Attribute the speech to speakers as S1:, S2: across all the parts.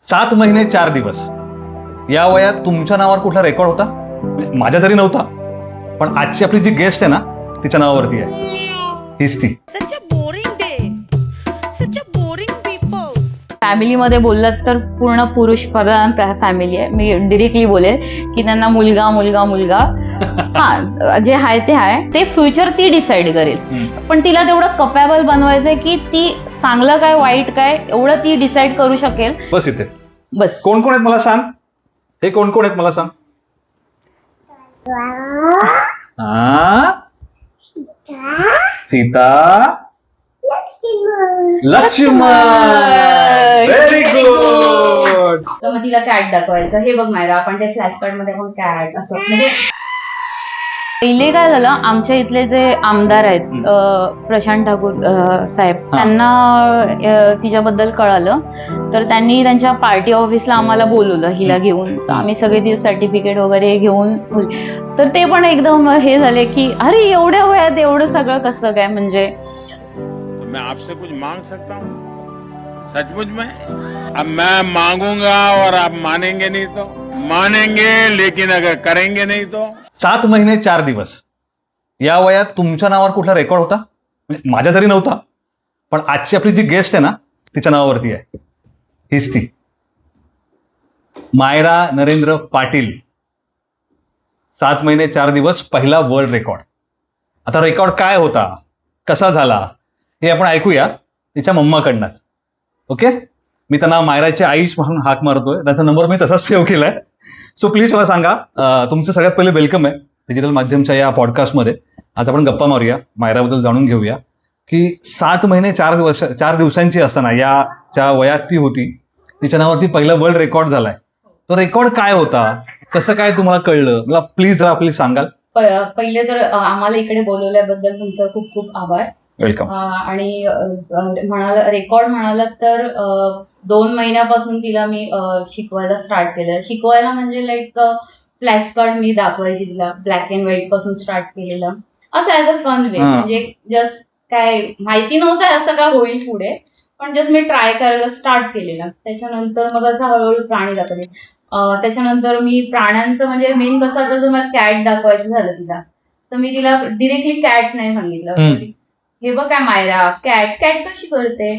S1: 7 महिने 4 दिवस या वयात तुमच्या नावावर कुठला रेकॉर्ड होता? म्हणजे माझ्या तरी नव्हता, पण आजची आपली जी गेस्ट आहे ना तिच्या नावावरती आहे. हीच ती.
S2: Such a boring day. Such a boring people.
S3: फॅमिलीमध्ये बोललात तर पूर्ण पुरुष प्रधान फॅमिली आहे. मी डिरेक्टली बोलेल की त्यांना मुलगा मुलगा मुलगा हा जे आहे ते आहे, ते फ्युचर ती डिसाईड करेल. पण तिला तेवढं कपॅबल बनवायचंय की ती चांगलं काय वाईट काय एवढं ती डिसाईड करू शकेल.
S1: बस इथे.
S3: बस.
S1: कोण कोण आहेत मला सांग. हे कोण कोण आहेत मला सांग. सीता, लक्ष्मण. Very good.
S3: तर मग तिला कॅट दाखवायचं. हे बघ मायरा, आपण ते फ्लॅश कार्ड मध्ये आपण कॅट असं म्हणजे पहिले काय झालं, आमच्या इथले जे आमदार आहेत प्रशांत ठाकूर साहेब, त्यांना तिच्याबद्दल कळालं. तर त्यांनी त्यांच्या पार्टी ऑफिसला आम्हाला बोलवलं हिला घेऊन. तर आम्ही सगळे ती सर्टिफिकेट वगैरे घेऊन, तर ते पण एकदम हे झाले की अरे एवढ्या वयात एवढं सगळं कसं काय. म्हणजे
S4: मैं आपसे कुछ मांग सकता हूँ सचमुच में? अब मैं मांगूंगा और आप मानेंगे नहीं तो मानेंगे, लेकिन अगर करेंगे नहीं तो.
S1: 7 महिने 4 दिवस या वयात तुमच्या नावावर कुठला रेकॉर्ड होता? म्हणजे माझ्या तरी नव्हता, पण आजची आपली जी गेस्ट आहे ना तिच्या नावावरती आहे. हीच ती. मायरा नरेंद्र पाटील. 7 महिने 4 दिवस पहिला वर्ल्ड रेकॉर्ड. आता रेकॉर्ड काय होता, कसा झाला, हे आपण ऐकूया तिच्या मम्माकडनंच. ओके. मी त्यांना मायराची आईच म्हणून हाक मारतोय. त्यांचा नंबर मी तसाच सेव्ह केलाय. सो प्लीज मला सांगा. तुमचं सगळ्यात पहिले वेलकम आहे डिजिटल माध्यमच्या या पॉडकास्टमध्ये. आज आपण गप्पा मारूया, मायराबद्दल जाणून घेऊया की 7 महिने 4 दिवसांची असताना या ज्या वयात ती होती तिच्या नावावरती पहिला वर्ल्ड रेकॉर्ड झालाय. तो रेकॉर्ड काय होता, कसं काय तुम्हाला कळलं, मला प्लीज सांगाल.
S3: पहिले तर आम्हाला इकडे बोलवल्याबद्दल तुमचं खूप खूप आभार.
S1: वेलकम.
S3: आणि रेकॉर्ड म्हणालात तर 2 महिन्यापासून तिला मी शिकवायला स्टार्ट केलं. शिकवायला म्हणजे लाईक फ्लॅश कार्ड मी दाखवायची तिला, ब्लॅक अँड व्हाईट पासून स्टार्ट केलेलं असं ॲज अ फन वे. म्हणजे जस्ट काय माहिती नव्हतं असं काय होईल पुढे, पण जस्ट मी ट्राय करायला स्टार्ट केलेलं. त्याच्यानंतर मग असं हळूहळू प्राणी दाखवले. त्याच्यानंतर मी प्राण्यांचं म्हणजे मेन कसं आता जर मला कॅट दाखवायचं झालं तिला, तर मी तिला डिरेक्टली कॅट नाही सांगितलं. हे बघ काय मायरा, कॅट कशी करते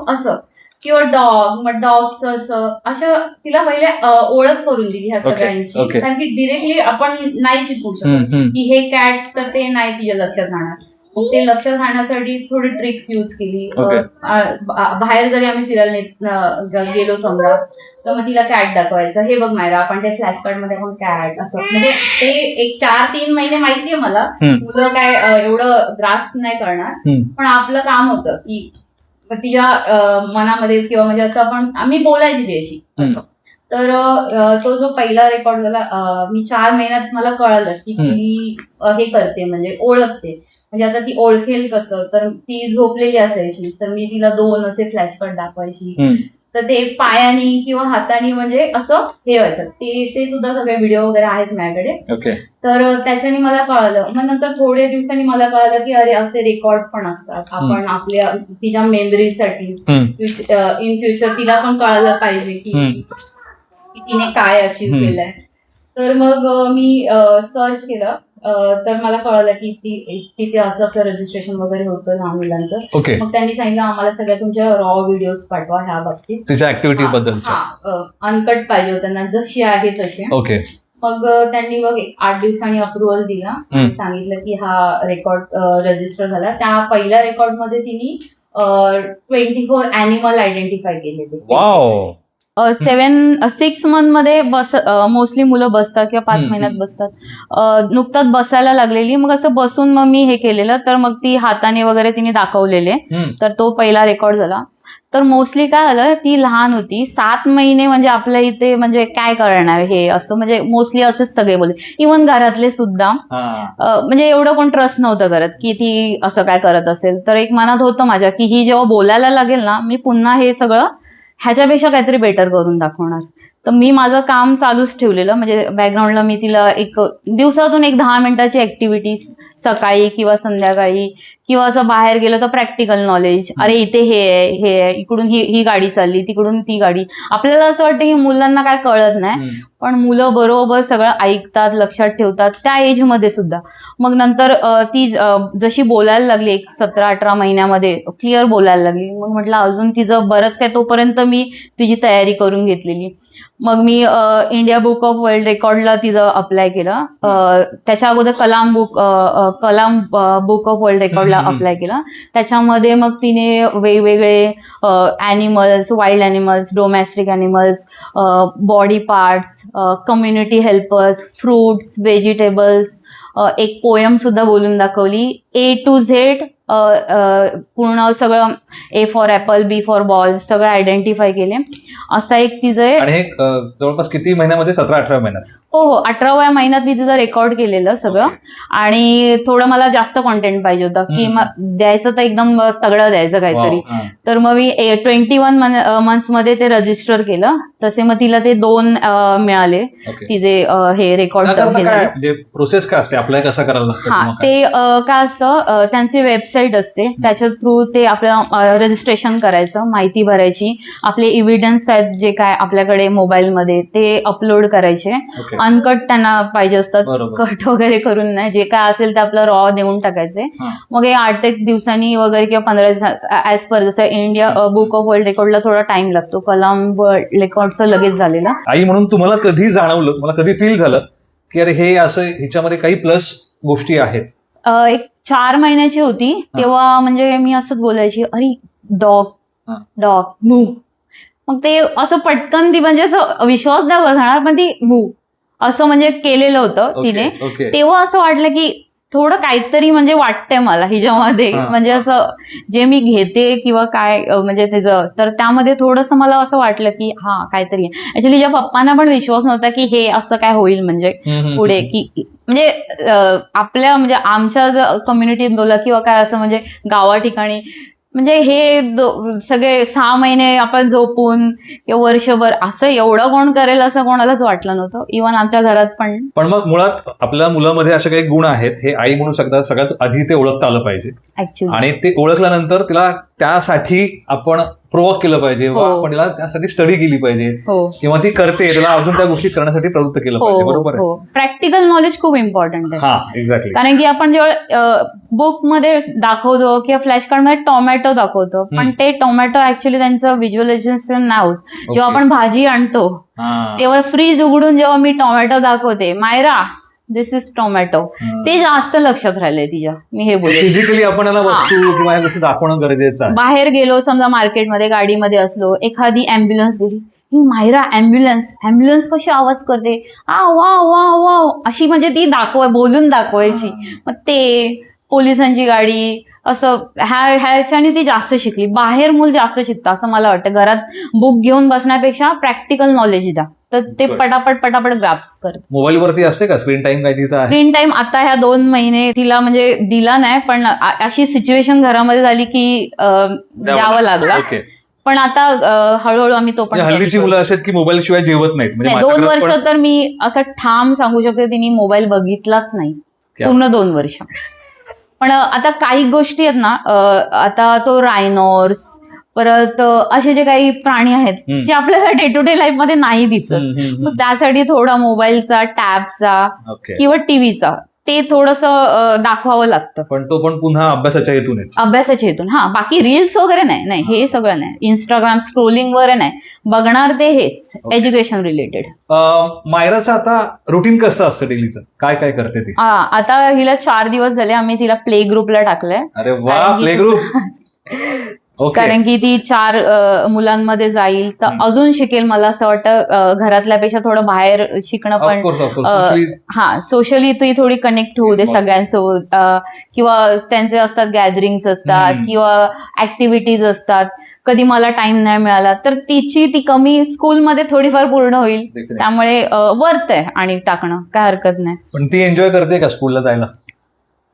S3: असं, किंवा डॉग, मग डॉगचं असं तिला पहिले ओळख करून दिली ह्या सगळ्यांची. कारण की डिरेक्टली आपण नाही शिकवू शकत की हे कॅट, तर ते नाही तिच्या लक्षात राहणार. मग ते लक्षात राहण्यासाठी थोडी ट्रिक्स यूज केली. बाहेर जरी आम्ही फिरायला गेलो समजा, तर मग तिला कॅट दाखवायचं. हे बघ मायरा, आपण ते फ्लॅश कार्ड मध्ये आपण कॅट असं. म्हणजे ते एक 4-3 महिने माहितीये मला, मुलं काय एवढं ग्रास्प नाही करणार, पण आपलं काम होतं की तिच्या मनामध्ये किंवा म्हणजे असं आपण आम्ही बोलायची त्याशी. तर तो जो पहिला रेकॉर्ड झाला, मी 4 महिन्यात मला कळालं की ती हे करते, म्हणजे ओळखते. म्हणजे आता ती ओळखेल कसं, तर ती झोपलेली असायची तर मी तिला 2 असे फ्लॅश कार्ड दाखवायची. तर ते पायानी किंवा हातानी म्हणजे असं हे व्हायचं. ते सुद्धा सगळे व्हिडिओ वगैरे आहेत माझ्याकडे. तर त्याच्याने मला कळालं. मग नंतर थोड्या दिवसांनी मला कळालं की अरे असे रेकॉर्ड पण असतात. आपण आपल्या तिच्या मेमरीसाठी इन फ्युचर तिला पण कळायला पाहिजे की तिने काय अचीव्ह केलंय. तर मग मी सर्च केलं. तर मला कळलं की तिथे असं रजिस्ट्रेशन वगैरे होतं लहान मुलांचं. मग त्यांनी सांगितलं आम्हाला सगळ्या तुमच्या रॉ व्हिडिओज पाठवा ह्या बाबतीत,
S1: तिच्या ऍक्टिव्हिटी बद्दल.
S3: अनकट पाहिजे त्यांना, जशी आहे तशी. मग त्यांनी मग 8 दिवसांनी अप्रुव्हल दिला आणि सांगितलं की हा रेकॉर्ड रजिस्टर झाला. त्या पहिल्या रेकॉर्ड मध्ये तिने 24 ॲनिमल आयडेंटिफाय केलेले. 6 मंथ मध्ये मोस्टली मुलं बसतात किंवा 5 महिन्यात बसतात. नुकताच बसायला लागलेली. मग असं बसून मग मी हे केलेलं. तर मग ती हाताने वगैरे तिने दाखवलेले. तर तो पहिला रेकॉर्ड झाला. तर मोस्टली काय झालं, ती लहान होती. 7 महिने म्हणजे आपल्या इथे म्हणजे काय करणार हे असं, म्हणजे मोस्टली असेच सगळे बोलले. इव्हन घरातले सुद्धा म्हणजे एवढं कोण ट्रस्ट नव्हतं करत की ती असं काय करत असेल. तर एक मनात होतं माझ्या की ही जेव्हा बोलायला लागेल ना, मी पुन्हा हे सगळं ह्याच्यापेक्षा काहीतरी बेटर करून दाखवणार. तर मी माझं काम चालूच ठेवलेलं, म्हणजे बॅकग्राऊंडला मी तिला एक दिवसातून 10 मिनिटाची ऍक्टिव्हिटी सकाळी किंवा संध्याकाळी किंवा असं बाहेर गेलं तर प्रॅक्टिकल नॉलेज, अरे इथे हे आहे, इकडून ही गाडी चालली, तिकडून ती गाडी. आपल्याला असं वाटतं की मुलांना काय कळत नाही, पण मुलं बरोबर सगळं ऐकतात, लक्षात ठेवतात त्या एजमध्ये सुद्धा. मग नंतर ती जशी बोलायला लागली, 17-18 महिन्यामध्ये क्लिअर बोलायला लागली. मग म्हटलं अजून तिचं बरंच काय, तोपर्यंत मी तिची तयारी करून घेतलेली. मग मी इंडिया बुक ऑफ वर्ल्ड रेकॉर्डला तिचं अप्लाय केलं. त्याच्या अगोदर कलाम बुक ऑफ वर्ल्ड रेकॉर्डला अप्लाय केला. त्याच्यामध्ये मग तिने वेगवेगळे animals, wild animals, domestic animals, body parts, community helpers, fruits, vegetables, एक पोयम सुद्धा बोलून दाखवली. A to Z पूर्ण सगळं, A for apple, B for ball सगळं आयडेंटिफाय केले. असा एक तिचं.
S1: आणि हे जवळपास किती महिन्यामध्ये? 17-18 महिन्यात?
S3: हो, 18व्या महिन्यात मी तिचं रेकॉर्ड केलेलं सगळं. आणि थोडं मला जास्त कॉन्टेंट पाहिजे होतं की द्यायचं तर एकदम तगडं द्यायचं काहीतरी. तर मग मी 21 मंथ्समध्ये ते रजिस्टर केलं. तसे मग तिला ते 2 मिळाले तिचे हे रेकॉर्ड केले.
S1: प्रोसेस काय असते, अप्लाय कसा करावं लागतं?
S3: हा, ते काय असतं, त्यांची वेबसाईट असते, त्याच्या थ्रू ते आपलं रजिस्ट्रेशन करायचं, माहिती भरायची, आपले इव्हिडन्स आहेत जे काय आपल्याकडे मोबाईलमध्ये ते अपलोड करायचे. अनकट त्यांना पाहिजे असतात, कट वगैरे करून नाही, जे काय असेल ते आपलं रॉ देऊन टाकायचे. मग हे 8 एक दिवसांनी वगैरे किंवा 15 दिवसांनी ऍज पर जसं इंडिया बुक ऑफ वर्ल्ड रेकॉर्डला थोडा टाइम लागतो, कलाम वर्ल्ड रेकॉर्डचं लगेच झालेलं.
S1: आई म्हणून तुम्हाला कधी जाणवलं, तुम्हाला कधी फील झालं की अरे हे असं ह्याच्यामध्ये काही प्लस गोष्टी आहेत?
S3: एक 4 महिन्याची होती तेव्हा, म्हणजे मी असंच बोलायची, अरे डॉग मूव. मग ते असं पटकन ती, म्हणजे असं विश्वास नाही बसणार, पण ती मूव असं म्हणजे केलेलं होतं तिने. तेव्हा असं वाटलं की थोडं काहीतरी म्हणजे वाटतंय मला हिच्यामध्ये, म्हणजे असं जे मी घेते किंवा काय म्हणजे त्याचं, तर त्यामध्ये थोडंसं मला असं वाटलं की हा काहीतरी. ऍक्च्युली तिच्या पप्पांना पण विश्वास नव्हता की हे असं काय होईल, म्हणजे पुढे की म्हणजे आपल्या म्हणजे आमच्या कम्युनिटीत बोला किंवा काय असं, म्हणजे गावा ठिकाणी म्हणजे हे सगळे 6 महिने आपण झोपून किंवा वर्षभर असं एवढं कोण करेल असं कोणालाच वाटलं नव्हतं, इव्हन आमच्या घरात पण.
S1: पण मग मुळात आपल्या मुलामध्ये असे काही गुण आहेत, हे आई म्हणून सगळ्यात आधी ते ओळखता आलं पाहिजे
S3: ऍक्च्युली.
S1: आणि ते ओळखल्यानंतर तिला त्यासाठी आपण प्रोवोक केलं पाहिजे, आपण तिला त्यासाठी स्टडी केली पाहिजे, किंवा ती करते त्याला अजून त्या गोष्टी करण्यासाठी प्रवृत्त केलं पाहिजे. बरोबर आहे.
S3: प्रॅक्टिकल नॉलेज खूप इम्पॉर्टंट आहे.
S1: हा, एक्झॅक्टली. कारण
S3: की आपण जेव्हा बुक मध्ये दाखवतो किंवा फ्लॅश कार्ड मध्ये टोमॅटो दाखवतो, पण ते टोमॅटो ऍक्च्युली त्यांचं व्हिज्युअलायझेशन नाही होत. जेव्हा आपण भाजी आणतो तेव्हा फ्रीज उघडून जेव्हा मी टोमॅटो दाखवते, मायरा दिस इज टोमॅटो, ते जास्त लक्षात राहिलंय तिच्या. मी हे बोलते,
S1: फिजिकली आपण वस्तू किंवा या गोष्टी दाखवणं गरजेचं आहे.
S3: बाहेर गेलो समजा मार्केटमध्ये, गाडीमध्ये असलो, एखादी अँब्युलन्स गेली, ही मायरा अँब्युलन्स कशी आवाज करते, वा वा वा अशी, म्हणजे ती बोलून दाखवायची. मग ते पोलिसांची गाडी असं ह्याच्याने ती जास्त शिकली. बाहेर मूल जास्त शिकतं असं मला वाटतं. घरात बुक घेऊन बसण्यापेक्षा प्रॅक्टिकल नॉलेज द्या, तर ते पटापट ग्राफ्स करत.
S1: मोबाईलवरती असते का स्क्रीन टाइम? काय तिचा
S3: स्क्रीन टाइम आता ह्या 2 महिने तिला म्हणजे दिला नाही, पण अशी सिच्युएशन घरामध्ये झाली की द्यावं लागला. पण आता हळूहळू आम्ही तो पण.
S1: हल्लीची मुलं अशी आहेत की मोबाईल शिवाय जेवत नाहीत. म्हणजे
S3: 2 वर्ष तर मी असं ठाम सांगू शकते तिने मोबाईल बघितलाच नाही, पूर्ण 2 वर्ष. पण आता काही गोष्टी आहेत ना, आता तो रायनोर्स, परत असे जे काही प्राणी आहेत जे आपल्याला डे टू डे लाईफ मध्ये नाही दिसत, मग त्यासाठी थोडा मोबाईलचा, टॅबचा किंवा टीव्हीचा ते थोडंसं दाखवावं लागतं.
S1: पण तो पण पुन्हा अभ्यासाच्या हेतून. हा,
S3: बाकी रील्स वगैरे नाही, हे सगळं नाही, इंस्टाग्राम स्क्रोलिंग वगैरे नाही बघणार, ते हेच एज्युकेशन रिलेटेड.
S1: मायराचं आता रुटीन कसं असतं डेलीचं? काय काय करते ती?
S3: आता हिला 4 दिवस झाले आम्ही तिला प्ले ग्रुपला टाकलंय.
S1: अरे वा, प्ले ग्रुप.
S3: कारण की ती 4 मुलांमध्ये जाईल तर अजून शिकेल. मला असं वाटतं घरातल्यापेक्षा थोडं बाहेर शिकणं पण, सोशली ती थोडी कनेक्ट होऊ दे सगळ्यांसोबत, किंवा त्यांचे असतात गॅदरिंग्स असतात किंवा ऍक्टिव्हिटीज असतात. कधी मला टाइम नाही मिळाला तर ती कमी स्कूलमध्ये थोडीफार पूर्ण होईल, त्यामुळे वर्थ आहे आणि टाकणं काय हरकत नाही.
S1: पण ती एन्जॉय करते का स्कूलला जायला?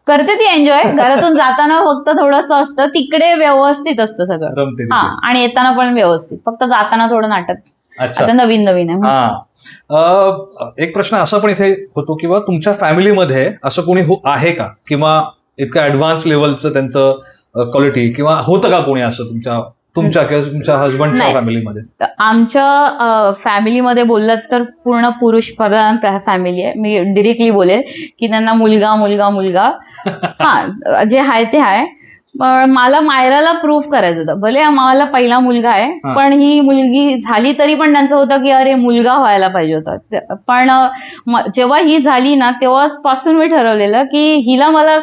S3: करते ती एन्जॉय. घरातून जाताना फक्त थोडंसं असतं, तिकडे व्यवस्थित असतं सगळं, आणि येताना पण व्यवस्थित, फक्त जाताना थोडं नाटक.
S1: अच्छा.
S3: आता नवीन नवीन आहे.
S1: हा. एक प्रश्न असा पण इथे होतो किंवा तुमच्या फॅमिलीमध्ये असं कोणी आहे का किंवा इतकं ऍडव्हान्स लेवलचं त्यांचं क्वालिटी किंवा होतं का कोणी असं तुमच्या किंवा तुमच्या हजबंडच्या
S3: नाही.
S1: फॅमिलीमध्ये?
S3: तर आमच्या फॅमिलीमध्ये बोललात तर पूर्ण पुरुष प्रधान फॅमिली आहे. मी डिरेक्टली बोलेल की त्यांना मुलगा मुलगा मुलगा हा जे आहे ते आहे. पण मला मायराला प्रूव्ह करायचं होतं. भले मला पहिला मुलगा आहे
S1: हा.
S3: पण ही मुलगी झाली तरी पण त्यांचं होतं की अरे मुलगा व्हायला पाहिजे होता. पण जेव्हा ही झाली ना तेव्हापासून मी ठरवलेलं की हिला मला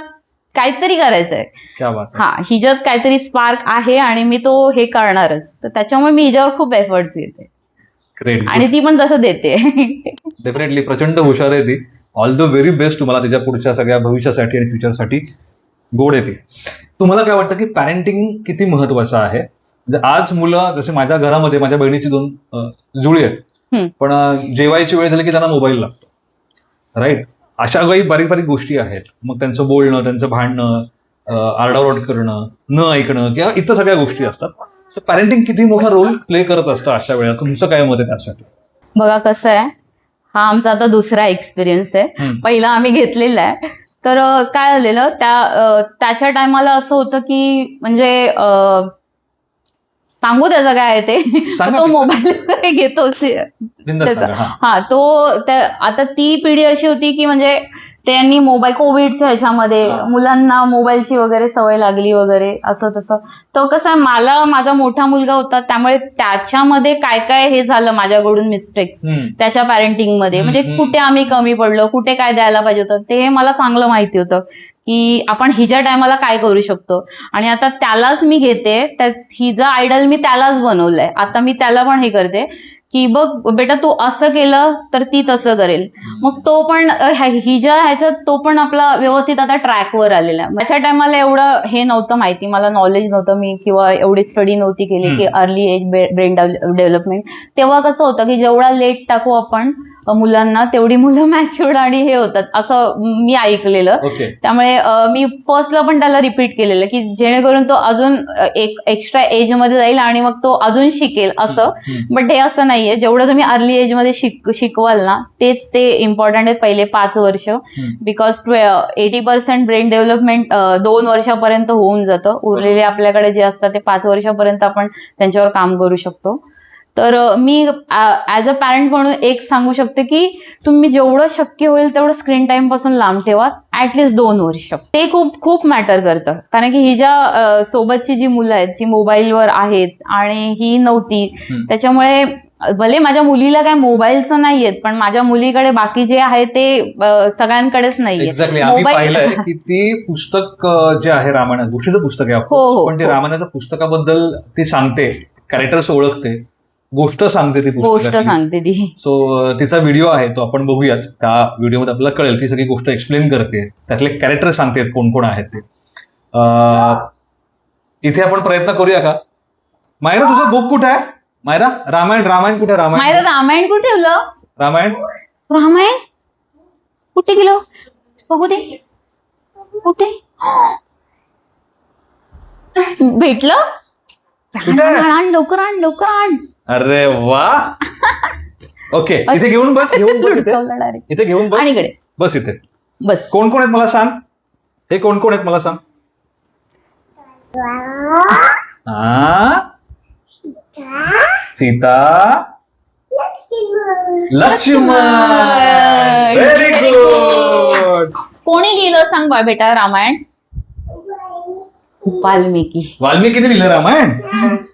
S3: काहीतरी करायचंय.
S1: क्या बात आहे.
S3: हा हिच्यात काहीतरी स्पार्क आहे आणि मी तो हे करणारच. तर त्याच्यामुळे मी हिच्यावर खूप एफर्ट्स घेते
S1: ग्रेट.
S3: आणि ती पण तसं देते.
S1: डेफिनेटली प्रचंड हुशार आहे ती. ऑल द व्हेरी बेस्ट तुम्हाला त्याच्या पुढच्या सगळ्या भविष्यासाठी आणि फ्युचरसाठी. गोड आहे ती. तुम्हाला काय वाटतं की पॅरेंटिंग किती महत्वाचं आहे? म्हणजे आज मुलं जसे माझ्या घरामध्ये माझ्या बहिणीची 2 जुळी आहेत पण जेवायची वेळ झाली की त्यांना मोबाईल लागतो. राईट. अशा काही बारीक बारीक गोष्टी आहेत. मग त्यांचं बोलणं, त्यांचं भांडणं, आरडाओरड करणं, न ऐकणं किंवा इतर सगळ्या गोष्टी असतात. तर पॅरेंटिंग किती मोठा रोल प्ले करत असतं अशा वेळेला? तुमचं काय मत आहे त्यासाठी?
S3: बघा कसं आहे, हा आमचा आता दुसरा एक्सपिरियन्स आहे. पहिला आम्ही घेतलेला आहे. तर काय झालेलं त्याच्या टायमाला असं होतं की म्हणजे सांगू त्याचं काय आहे ते. तो मोबाईल वगैरे घेतो हा तो आता ती पिढी अशी होती की म्हणजे त्यांनी मोबाईल कोविडच्या ह्याच्यामध्ये मुलांना मोबाईलची वगैरे सवय लागली वगैरे असं तसं. तर कसं आहे मला माझा मोठा मुलगा होता त्यामुळे त्याच्यामध्ये काय काय हे झालं माझ्याकडून मिस्टेक्स त्याच्या पॅरेंटिंगमध्ये. म्हणजे कुठे आम्ही कमी पडलो, कुठे काय द्यायला पाहिजे होतं ते मला चांगलं माहिती होतं की आपण हिच्या टायमाला काय करू शकतो. आणि आता त्यालाच मी घेते, हिचं आयडल मी त्यालाच बनवलंय. आता मी त्याला पण हे करते की बघ बेटा तू असं केलं तर ती तसं करेल. मग तो पण हिच्या ह्याच्यात तो पण आपला व्यवस्थित आता ट्रॅकवर आलेला आहे. माझ्या टायमाला एवढं हे नव्हतं माहिती, मला नॉलेज नव्हतं मी किंवा एवढी स्टडी नव्हती केली की अर्ली एज ब्रेन डेव्हलपमेंट. तेव्हा कसं होतं की जेवढा लेट टाकू आपण मुलांना तेवढी मुलं मॅच्युअर्ड आणि हे होतात असं मी ऐकलेलं. त्यामुळे मी फर्स्टला पण त्याला रिपीट केलेलं की जेणेकरून तो अजून एक एक्स्ट्रा एज मध्ये जाईल आणि मग तो अजून शिकेल असं. बट हे असं नाहीये. जेवढं तुम्ही अर्ली एज मध्ये शिकवाल ना तेच ते इम्पॉर्टंट आहे पहिले 5 वर्ष. बिकॉज 80% ब्रेन डेव्हलपमेंट 2 वर्षापर्यंत होऊन जातं. उरलेले आपल्याकडे जे असतात ते 5 वर्षापर्यंत आपण त्यांच्यावर काम करू शकतो. तर मी ऍज अ पॅरेंट म्हणून एक सांगू शकते की तुम्ही जेवढं शक्य होईल तेवढं स्क्रीन टाइम पासून लांब ठेवा. ऍटलिस्ट 2 वर्ष. ते खूप खूप मॅटर करतं. कारण की हिच्या सोबतची जी मुलं आहेत जी मोबाईलवर आहेत आणि ही नव्हती त्याच्यामुळे भले माझ्या मुलीला काय मोबाईलचं नाहीयेत पण माझ्या मुलीकडे बाकी जे आहे ते सगळ्यांकडेच नाहीये.
S1: एक्झॅक्टली. आम्ही पाहिलंय की ती पुस्तक जे आहे रामायण गोष्टीचं पुस्तक आहे पण ते रामायणाच्या पुस्तकाबद्दल ती सांगते, कॅरेक्टर्स ओळखते, गोष्ट सांगते ती. सो तिचा व्हिडिओ आहे तो आपण बघूयाच. त्या व्हिडिओमध्ये आपल्याला कळेल ती सगळी गोष्ट एक्सप्लेन करते, त्यातले कॅरेक्टर सांगते कोण कोण आहेत ते. इथे आपण प्रयत्न करूया का? मायरा तुझं बुक कुठे आहे? मायरा रामायण कुठे?
S3: रामायण कुठे ठेवलं?
S1: रामायण
S3: कुठे गेलो बघू दे. कुठे भेटलं? लवकर आण.
S1: अरे वा. ओके इथे घेऊन बस इथे घेऊन बस इथे
S3: बस.
S1: कोण कोण आहेत मला सांग. हे कोण कोण आहेत मला सांग. सीता, लक्ष्मण. Very good.
S3: कोणी लिहिलं सांग बा बेटा रामायण? वाल्मिकीने
S1: लिहिलं रामायण.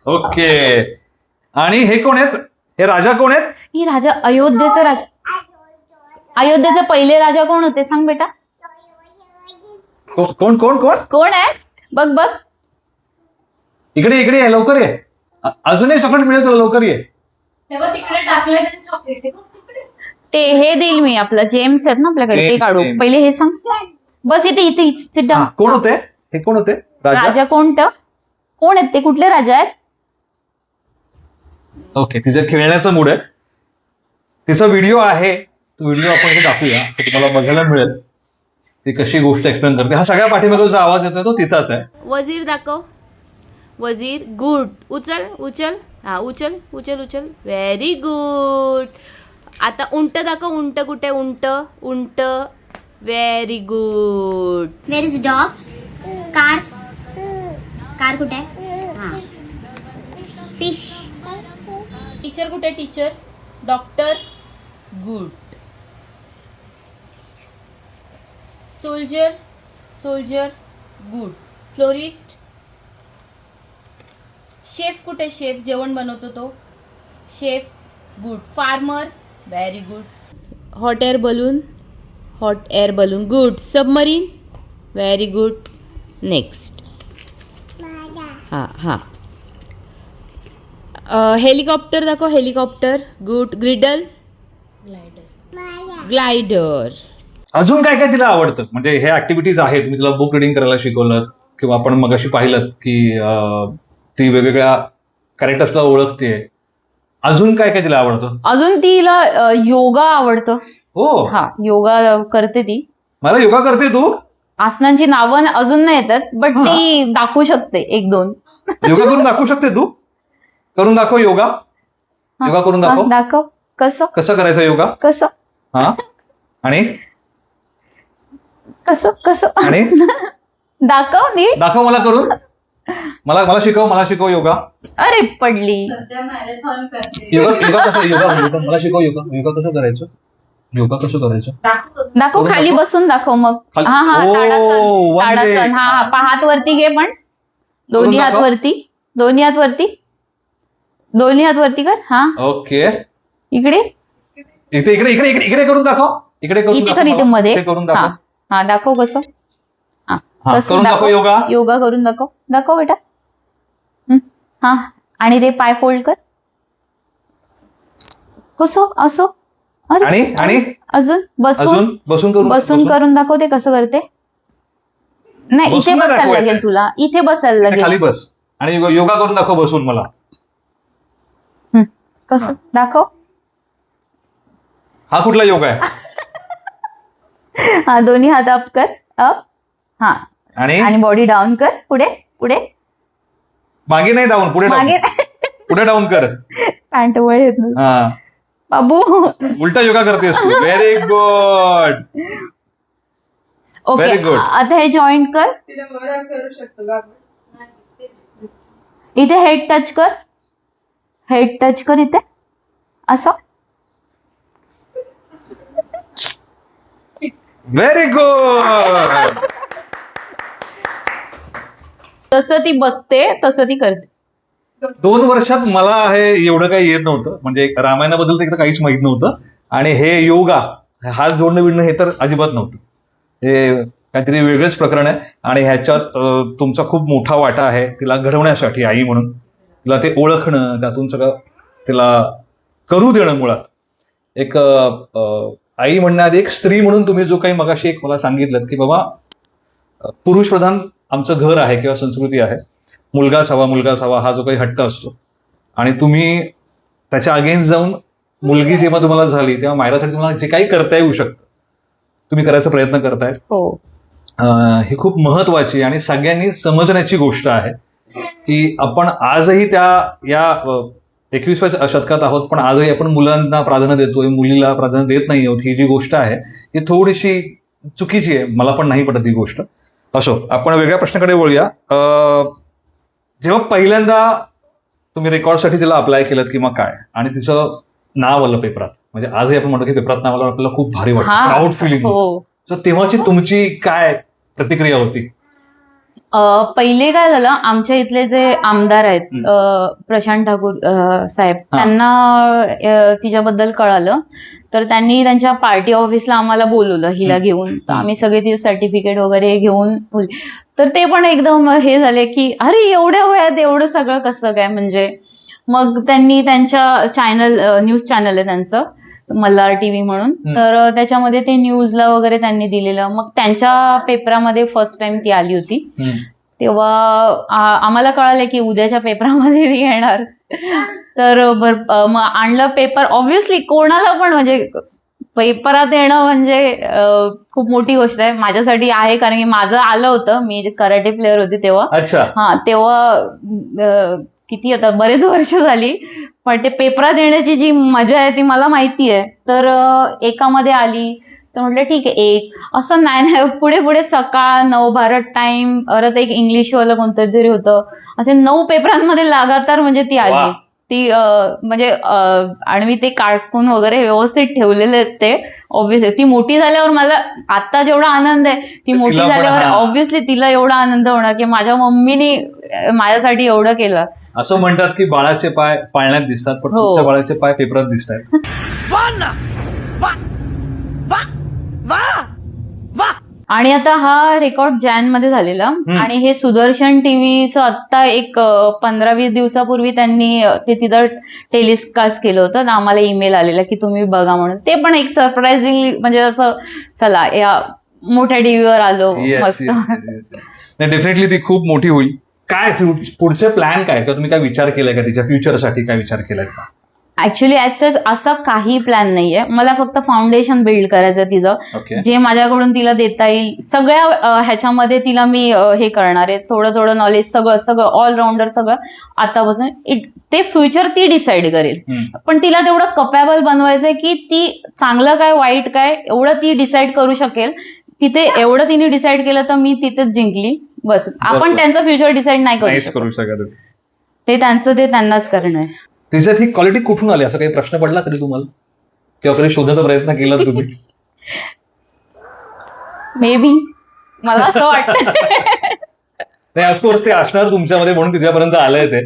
S1: ओके. आणि हे कोण आहेत? हे राजा कोण आहेत?
S3: ही राजा अयोध्येचा राजा. अयोध्येचे पहिले राजा कोण होते सांग बेटा?
S1: कोण कोण कोण
S3: कोण आहे? बघ
S1: इकडे ये लवकर ये. अजून एक चॉकलेट मिळेल तुला, लवकर ये.
S3: तिकडे टाकलं चॉकलेट. ते हे देईल मी, आपलं जेम्स आहेत ना आपल्याकडे ते काढू. पहिले हे सांग. बस इथे
S1: कोण होते? हे कोण होते?
S3: राजा कोण आहेत ते? कुठले राजा आहेत?
S1: ओके. तिचं खेळण्याचा मूड आहे. तिचा व्हिडिओ आहे, तो व्हिडिओ आपण इथे टाकूया तुम्हाला बघायला मिळेल ती कशी गोष्ट एक्सप्लेन करते. हा सगळ्या पाठीमागे जो आवाज येतोय तो तिचाच आहे.
S2: वजीर दाखव. वजीर गुड. उचल
S3: हा उचल उचल उचल. Very good. आता उंट दाखव. उंट कुठे? उंट उंट. Very good.
S5: Where is dog? Car. Car कुठे आहे? हा. फिश.
S3: टीचर कुठे? Teacher. Doctor. Good. Soldier soldier. Good. Florist. Chef कुठे? शेफ जेवण बनवतो तो. Chef. Good. Farmer. Very good. Hot air balloon. Hot air balloon. Good. Submarine. Very good. Next. हां हां. हेलिकॉप्टर दाखव. हेलिकॉप्टर. गुड. ग्रिडल. ग्लायडर.
S1: अजून काय काय तिला आवडतं? म्हणजे हे ऍक्टिव्हिटीज आहेत, मी तिला बुक रिडिंग करायला शिकवलं किंवा आपण मगाशी पाहिलं की ती वेगवेगळ्या कॅरेक्टर्सला ओळखते. अजून काय काय तिला आवडतं?
S3: अजून तिला योगा आवडतं.
S1: हो,
S3: हा योगा करते ती.
S1: मला योगा करते तू?
S3: आसनांची नावं अजून नाही येतात बट ती दाखवू शकते एक दोन.
S1: योगा करून दाखवू शकते तू? करून दाखव योगा. योगा करून दाखव.
S3: दाखव. कसं
S1: कसं करायचं योगा?
S3: कसं
S1: हा. आणि
S3: कसं कसं
S1: आणि
S3: दाखव नीट.
S1: दाखव मला करून. मला मला शिकव योगा.
S3: अरे पडली.
S1: योगा कसं? योगा मला शिकव योगा. योगा कसं करायचं? योगा कसं करायचं?
S3: दाखव. खाली बसून दाखव मग.
S1: खाली-
S3: हा हा
S1: ओ,
S3: ताडासन.
S1: one leg.
S3: ताडासन. हा हा हात वरती घे पण. दोन्ही हात
S1: दाखव.
S3: वरती. दोन्ही हात वरती. दोन्ही हात वरती कर. हा
S1: ओके.
S3: इकडे
S1: इकडे इकडे इकडे इकडे इकडे करून दाखव. इकडे करून
S3: इथे
S1: दाखव
S3: कर. इथे
S1: मला.
S3: मध्ये.
S1: इथे करून
S3: हा
S1: दाखव.
S3: हा दाखव कसं. हा
S1: हा,
S3: कसं
S1: करून दाखव योगा.
S3: योगा करून दाखव. दाखव बेटा. हा आणि ते पाय फोल्ड कर. कसं असं. अरे,
S1: आणि
S3: अजून बसून
S1: बसून
S3: करून दाखव. ते कसं करते. नाही इथे
S1: बसून
S3: बसायला
S1: दाखवायचं.
S3: लागेल तुला. इथे बसायला
S1: इथे खाली
S3: लागेल.
S1: बस आणि योगा करून दाखव बसून मला.
S3: कसं दाखव.
S1: हा कुठला योगा आहे?
S3: हा दोन्ही हात अप कर. अप. हा
S1: आणि
S3: बॉडी डाऊन कर. पुढे पुढे.
S1: मागे नाही डाऊन, पुढे डाऊन.
S3: मागे
S1: पुढे डाऊन कर.
S3: पॅन्ट वर येत नाही.
S1: हा,
S3: बाबू.
S1: उलटा योगा करतेस तू. Very good.
S3: Okay
S1: Very good.
S3: आता हे जॉईंट कर. इथे हेड टच कर. हेड टच कर इथे असं.
S1: Very good.
S3: तसं ती बघते तसं ती करते.
S1: 2 वर्षात मला हे एवढं काही येत नव्हतं. म्हणजे रामायणाबद्दल तर इकडे काहीच माहित नव्हतं. आणि हे योगा, हात जोडणं बिडणं हे तर अजिबात नव्हतं. हे काहीतरी वेगळंच प्रकरण आहे आणि ह्याच्यात तुमचा खूप मोठा वाटा आहे तिला घडवण्यासाठी आई म्हणून. तिला ते ओळखणं, त्यातून सगळं तिला करू देणं. मुळात एक आई म्हणण्याआधी एक स्त्री म्हणून तुम्ही जो काही मगाशी एक मला सांगितलं की बाबा पुरुष प्रधान आमचं घर आहे किंवा संस्कृती आहे, मुलगाच हवा हा जो काही हट्ट असतो आणि तुम्ही त्याच्या अगेन्स्ट जाऊन मुलगी जेव्हा तुम्हाला झाली तेव्हा मायरासाठी तुम्हाला जे काही करता येऊ शकतं तुम्ही करायचा प्रयत्न करताय.
S3: हो
S1: ही खूप महत्वाची आणि सगळ्यांनी समजण्याची गोष्ट आहे की आपण आजही या 21व्या शतकात आहोत, पण आजही आपण मुलांना प्राधान्य देतोय, मुलीला प्राधान्य देत नाही आहोत. ही जी गोष्ट आहे ती थोडीशी चुकीची आहे. मला पण नाही पटत ही गोष्ट. असो, आपण वेगळ्या प्रश्नाकडे वळूया. जेव्हा पहिल्यांदा तुम्ही रेकॉर्डसाठी तिला अप्लाय केलं किंवा काय आणि तिचं नाव आलं पेपरात, म्हणजे आजही आपण म्हणतो की पेपरात नाव आलं आपल्याला खूप भारी वाटतं, प्राऊड फिलिंग.
S3: हो.
S1: सो तेव्हाची तुमची काय प्रतिक्रिया होती?
S3: पहिले काय झालं, आमच्या इथले जे आमदार आहेत प्रशांत ठाकूर साहेब, त्यांना तिच्याबद्दल कळालं तर त्यांनी त्यांच्या पार्टी ऑफिसला आम्हाला बोलवलं हिला घेऊन. तर आम्ही सगळे तिचे सर्टिफिकेट वगैरे घेऊन तर ते पण एकदम हे झाले की अरे एवढ्या वयात एवढं सगळं कसं काय. म्हणजे मग त्यांनी त्यांच्या चॅनल, न्यूज चॅनल आहे त्यांचं मल्हार टीव्ही म्हणून, तर त्याच्यामध्ये ते न्यूजला वगैरे त्यांनी दिलेलं. मग त्यांच्या पेपरामध्ये फर्स्ट टाइम ती आली होती. तेव्हा आम्हाला कळालं की उद्याच्या पेपरामध्ये ती येणार. तर मग आणलं पेपर. ऑब्व्हियसली कोणाला पण म्हणजे पेपरात येणं म्हणजे खूप मोठी गोष्ट आहे. माझ्यासाठी आहे कारण की माझं आलं होतं, मी कराटे प्लेअर होते तेव्हा.
S1: अच्छा.
S3: हा तेव्हा किती आता बरेच वर्ष झाली, पण ते पेपरात येण्याची जी मजा आहे ती मला माहिती आहे. तर एकामध्ये आली तर म्हटलं ठीक आहे एक, असं नाही पुढे पुढे सकाळ, नव भारत टाइम, परत एक इंग्लिशवालं कोणतं तरी होतं, असे 9 पेपरांमध्ये लगातार म्हणजे ती आली.
S1: वा.
S3: ती म्हणजे आणि मी ते कार्टून वगैरे व्यवस्थित ठेवलेले आहेत ते. ऑब्व्हियसली ती मोठी झाल्यावर मला आता जेवढा आनंद आहे, ती मोठी
S1: तिला पण,
S3: झाल्यावर
S1: हा.
S3: ऑब्व्हियसली तिला एवढा आनंद होणार की माझ्या मम्मीने माझ्यासाठी एवढं केलं.
S1: असं म्हणतात की बाळाचे पाय पाळण्यात दिसतात, पण
S3: हो.
S1: तुमच्या बाळाचे पाय पेपरात दिसतात.
S3: आणि आता हा रेकॉर्ड मध्ये झालेला, आणि हे सुदर्शन टीव्हीचं आत्ता एक 15-20 दिवसापूर्वी त्यांनी ते तिथं टेलिकास्ट केलं होतं. तर आम्हाला ईमेल आलेला की तुम्ही बघा म्हणून. ते पण एक सरप्राइझिंग, म्हणजे असं चला या मोठ्या टीव्हीवर आलो मस्त.
S1: डेफिनेटली ती खूप मोठी होईल. काय पुढचे प्लॅन काय, का तुम्ही काय विचार केलाय का तिच्या फ्युचरसाठी, काय विचार केलाय का?
S3: ऍक्च्युली असं काही प्लॅन नाहीये. मला फक्त फाउंडेशन बिल्ड करायचं तिचं,
S1: ओके.
S3: जे माझ्याकडून तिला देता येईल सगळ्या ह्याच्यामध्ये तिला मी हे करणार आहे. थोडं थोडं नॉलेज, सगळं ऑलराऊंडर सगळं आतापासून. ते फ्युचर ती डिसाईड करेल, पण तिला तेवढं कपॅबल बनवायचंय की ती चांगलं काय वाईट काय एवढं ती डिसाईड करू शकेल. तिथे एवढं तिने डिसाईड केलं तर मी तिथेच जिंकली. बस. आपण त्यांचं फ्युचर डिसाईड नाही करू शकत. ते त्यांचं ते त्यांनाच करणं आहे.
S1: तिच्यात ही क्वालिटी कुठून आली, असा काही प्रश्न पडला तरी तुम्हाला, किंवा कधी शोधायचा प्रयत्न केला तुम्ही?
S3: मे बी मला असं वाटतं.
S1: नाही, ऑफकोर्स ते असणार तुमच्यामध्ये म्हणून तिच्यापर्यंत आलंय ते.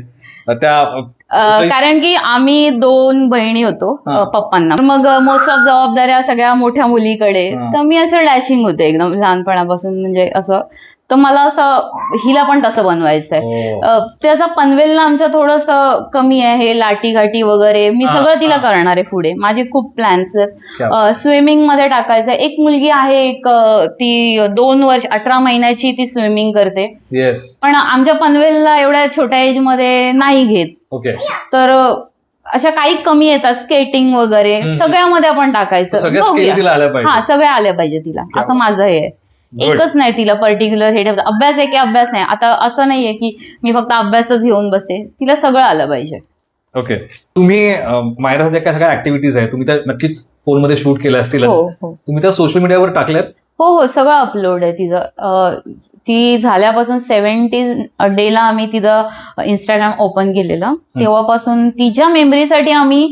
S3: कारण की आम्ही 2 बहिणी होतो पप्पांना. मग मोस्ट ऑफ जबाबदाऱ्या सगळ्या मोठ्या मुलीकडे. तर मी असं डॅशिंग होते एकदम लहानपणापासून, म्हणजे असं. तर मला असं हिला पण तसं बनवायचंय. त्याचा पनवेलला आमच्या थोडंसं कमी आहे, हे लाटी घाटी वगैरे. मी सगळं तिला करणार आहे पुढे. माझे खूप प्लॅन्स आहेत. स्विमिंग मध्ये टाकायचं. एक मुलगी आहे, एक ती 2 वर्ष 18 महिन्याची, ती स्विमिंग करते. पण आमच्या पनवेलला एवढ्या छोट्या एज मध्ये नाही घेत.
S1: ओके.
S3: तर अशा काही कमी येतात, स्केटिंग वगैरे. सगळ्यामध्ये आपण टाकायचं. हा, सगळ्या आल्या पाहिजे तिला, असं माझं हे आहे. एकच नाही तिला पर्टिक्युलर हे ठेवतं. अभ्यास आहे की अभ्यास नाही. आता असं नाहीये की मी फक्त अभ्यासच घेऊन बसते. तिला सगळं आलं पाहिजे.
S1: ओके. तुम्ही मायरा ज्या काय सगळ्या ऍक्टिव्हिटीज आहे तुम्ही त्या नक्कीच फोनमध्ये शूट केल्या असतील.
S3: हो हो
S1: तुम्ही त्या सोशल मीडियावर टाकल्यात?
S3: हो हो, सगळं अपलोड आहे तिचं. ती झाल्यापासून 70 डेला आम्ही तिचं इंस्टाग्राम ओपन केलेलं. तेव्हापासून तिच्या मेमरीसाठी आम्ही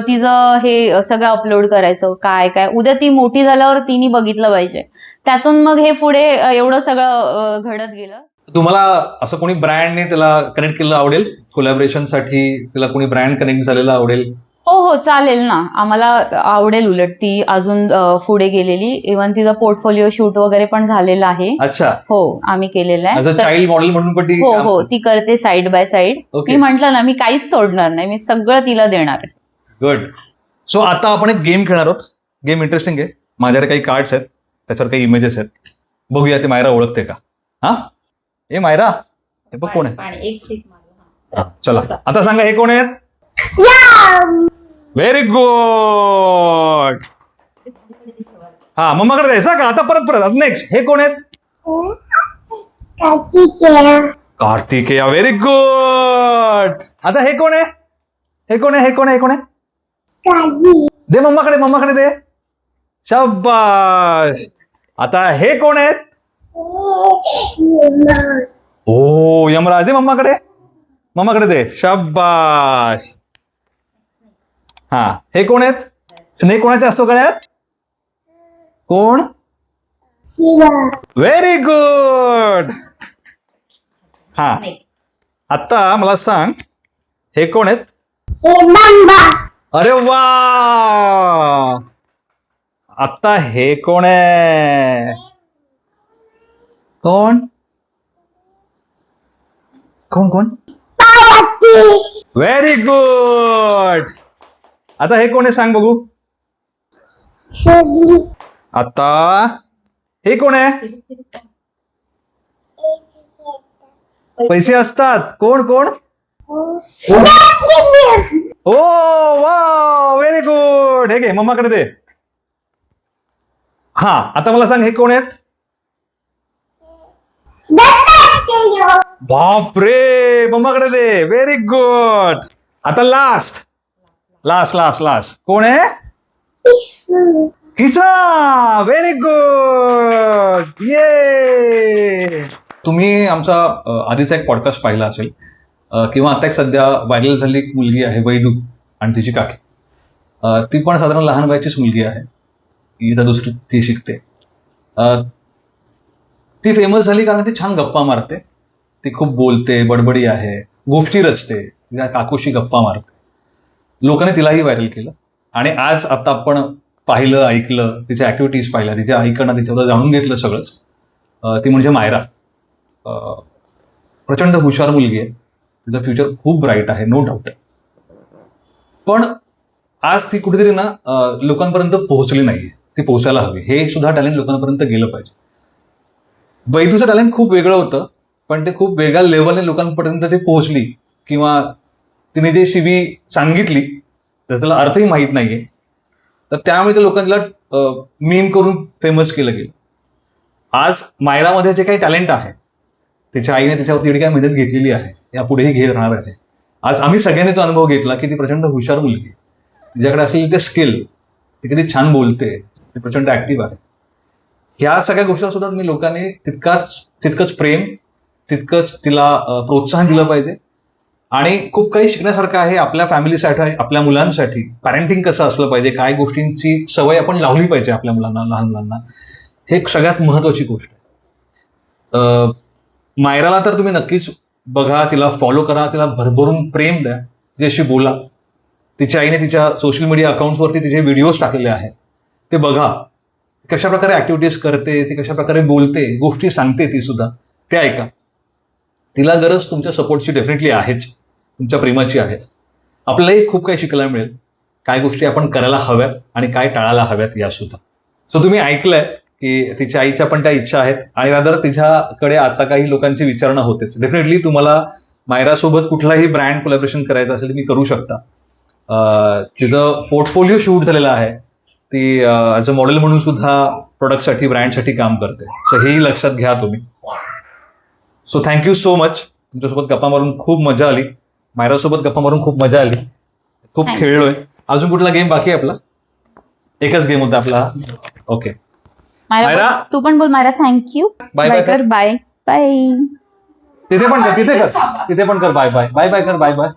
S3: तिचं हे सगळं अपलोड करायचं. काय काय उद्या ती मोठी झाल्यावर तिने बघितलं पाहिजे. त्यातून मग हे पुढे एवढं सगळं घडत गेलं.
S1: तुम्हाला असं कोणी ब्रँडने त्याला कनेक्ट केलं आवडेल? कोलॅबरेशनसाठी तिला कोणी ब्रँड कनेक्ट झालेला आवडेल?
S3: हो हो, चालेल ना. आम्हाला आवडेल. उलट ती अजून पुढे गेलेली. इव्हन तिचा पोर्टफोलिओ शूट वगैरे पण झालेला आहे.
S1: अच्छा.
S3: हो, आम्ही केलेलं आहे.
S1: चाइल्ड मॉडेल म्हणून पण ती?
S3: हो हो, ती करते साईड बाय साईड. मी म्हटलं ना, मी काहीच सोडणार नाही. मी सगळं तिला देणार आहे.
S1: गुड. सो आता आपण एक गेम खेळणार आहोत. गेम इंटरेस्टिंग आहे. माझ्याकडे काही कार्ड्स आहेत, त्याच्यावर काही इमेजेस आहेत. बघूया ते मायरा ओळखते का. हा, ए मायरा, हे बघ कोण आहे.
S3: एक सीट मारू.
S1: चला आता सांगा, हे कोण आहेत? Very good. हा, मम्माकडे द्यायचा का? आता परत नेक्स्ट. हे कोण आहेत? कार्तिकेया. Very good. आता हे कोण आहे? हे कोण आहे? हे कोण आहे? हे कोण आहे? दे मम्माकडे दे. शाबाश. आता हे कोण आहेत? ओ, यमराज. दे मम्माकडे दे. शाबाश. हा, हे कोण आहेत? स्नेक कोणाचे असतो गळ्यात? कोण? Very good. हा, आता मला सांग, हे कोण आहेत? अरे वा. आता हे कोण आहे? कोण? Very good. आता हे कोण आहे सांग बघू. आता हे कोण आहे? पैसे असतात. कोण? ओ वा, व्हेरी गुड. हे घे, मम्माकडे दे. हा, आता मला सांग, हे कोण आहेत? बापरे, मम्माकडे दे. Very good. आता लास्ट लास्ट लास्ट लास्ट कोण आहे? किसना. Very good. ये. तुम्ही आमचा आधीचा एक पॉडकास्ट पाहिला असेल किंवा आता एक सध्या व्हायरल झालेली एक मुलगी आहे वैदू आणि तिची काकी. ती पण साधारण लहान वयाचीच मुलगी आहे. इथं दुसरी ती शिकते. ती फेमस झाली कारण ती छान गप्पा मारते. ती खूप बोलते, बडबडी आहे, गोष्टी रचते, तिच्या काकूशी गप्पा मारते. लोकांनी तिलाही व्हायरल केलं आणि आज आता आपण पाहिलं, ऐकलं, तिच्या ऍक्टिव्हिटीज पाहिल्या, तिच्या आईकडनं तिच्याबद्दल जाणून घेतलं सगळंच. ती म्हणजे मायरा. प्रचंड हुशार मुलगी आहे. तिचं फ्युचर खूप ब्राईट आहे, नो डाऊट. पण आज ती कुठेतरी ना लोकांपर्यंत पोहोचली नाहीये. ती पोहोचायला हवी. हे सुद्धा टॅलेंट लोकांपर्यंत गेलं पाहिजे. वैदूचं टॅलेंट खूप वेगळं होतं, पण ते खूप वेगळ्या लेवलने लोकांपर्यंत ती पोहोचली किंवा तिने जे शिवी सांगितली तर त्याला अर्थही माहीत नाहीये. तर त्यामुळे त्या लोकांना मीम करून फेमस केलं गेलं. आज मायरामध्ये जे काही टॅलेंट आहे, तिच्या आईने त्याच्यावरती एवढी काही मेहनत घेतलेली आहे, यापुढेही घेत राहणार आहे. आज आम्ही सगळ्यांनी तो अनुभव घेतला की ती प्रचंड हुशार मुलगी. तिच्याकडे असलेली ते स्किल, ती किती छान बोलते, ती प्रचंड ऍक्टिव्ह आहे. ह्या सगळ्या गोष्टी सुद्धा मी लोकांनी तितकंच प्रेम, तितकंच तिला प्रोत्साहन दिलं पाहिजे. आणि खूप काही शिकण्यासारखं आहे आपल्या फॅमिलीसाठी, आपल्या मुलांसाठी. पॅरेंटिंग कसं असलं पाहिजे, काय गोष्टींची सवय आपण लावली पाहिजे आपल्या मुलांना, लहान मुलांना, हे एक सगळ्यात महत्वाची गोष्ट आहे. मायराला तर तुम्ही नक्कीच बघा, तिला फॉलो करा, तिला भरभरून प्रेम द्या, तिच्याशी बोला. तिच्या आईने तिच्या सोशल मीडिया अकाउंट्सवरती तिचे व्हिडिओज टाकलेले आहेत, ते बघा. कशा प्रकारे ऍक्टिव्हिटीज करते, ती कशा प्रकारे बोलते, गोष्टी सांगते, ती सुद्धा ते ऐका. तिला गरज तुमच्या सपोर्टची डेफिनेटली आहेच, तुमच्या प्रेमाची आहेच. आपल्यालाही खूप काही शिकायला मिळेल, काय गोष्टी आपण करायला हव्यात आणि काय टाळायला हव्यात या सुद्धा. सो तुम्ही ऐकलंय की तिच्या आईच्या पण त्या इच्छा आहेत आणि रादर तिच्याकडे आता काही लोकांची विचारणा होतेच. डेफिनेटली तुम्हाला मायरासोबत कुठलाही ब्रँड कोलॅबोरेशन करायचं असेल तुम्ही करू शकता. तिचं पोर्टफोलिओ शूट झालेला आहे. ती ॲज अ मॉडेल म्हणून सुद्धा प्रोडक्टसाठी, ब्रँडसाठी काम करते. सो हेही लक्षात घ्या तुम्ही. So thank you so much. तुमच्यासोबत गप्पा मारून खूप मजा आली. मायरासोबत गप्पा मारून खूप मजा आली. खूप खेळलोय. अजून कुठला गेम बाकी आहे आपला? एकच गेम होता आपला. ओके मायरा,
S3: तू पण बोल मायरा. थँक्यू.
S1: बाय बाय कर.
S3: Bye bye.
S1: तिथे पण कर, तिथे कर, तिथे पण कर. Bye bye. बाय बाय कर. Bye bye.